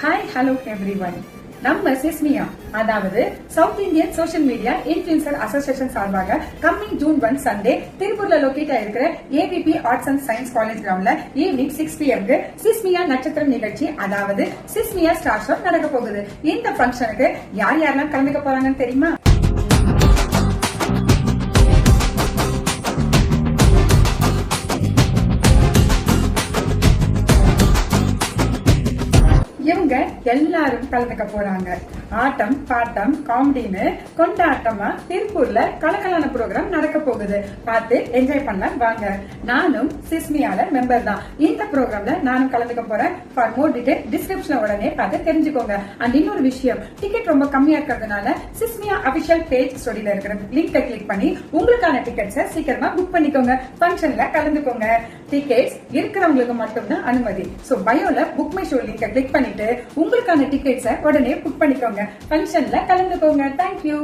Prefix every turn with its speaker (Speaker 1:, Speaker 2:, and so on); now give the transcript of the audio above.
Speaker 1: Hi hello everyone. நம்ம SISMIA அதாவது south Indian social media influencer association சார்பாக coming June 1 Sunday திருப்பூர்ல locate ஆயிருக்கிற AVP arts and science college கிரவுண்ட்ல evening 6 PM SISMIA நட்சத்திரம் நிகழ்ச்சி அதாவது சிஸ்மியா ஸ்டார் ஷோ நடக்க போகுது. இந்த ஃபங்க்ஷனுக்கு யார் யாரெல்லாம் கலந்துக்க போறாங்கன்னு தெரியுமா? இவங்க எல்லாரும் கலந்துக்க போறாங்க. ஆட்டம் பாட்டம் காமெடின்னு கொண்டாட்டமா திருப்பூர்ல கலகலான ப்ரோக்ராம் நடக்க போகுது. பார்த்து என்ஜாய் பண்ணலாம் வாங்க. நானும் சிஸ்மியால மெம்பர் தான். இந்த ப்ரோக்ராம்ல நானும் கலந்துக்க போறேன். ஃபார் மோர் டீடைல் டிஸ்கிரிப்ஷன் உடனே பார்த்து தெரிஞ்சுக்கோங்க. அண்ட் இன்னொரு விஷயம், டிக்கெட் ரொம்ப கம்மியா இருக்கிறதுனால சிஸ்மியா அபிஷியல் பேஜ் ஸ்டோரியில இருக்கிற லிங்கை கிளிக் பண்ணி உங்களுக்கான டிக்கெட்ஸை சீக்கிரமா புக் பண்ணிக்கோங்க. ஃபங்க்ஷன்ல கலந்துக்கோங்க. டிக்கெட்ஸ் இருக்கிறவங்களுக்கு மட்டும்தான் அனுமதி. சோ பயோல புக் மை ஷோ லிங்கை கிளிக் பண்ணிட்டு உங்களுக்கான டிக்கெட்ஸை உடனே புக் பண்ணிக்கோங்க. ஃபங்க்ஷன்ல கலந்துக்கோங்க. தேங்க்யூ.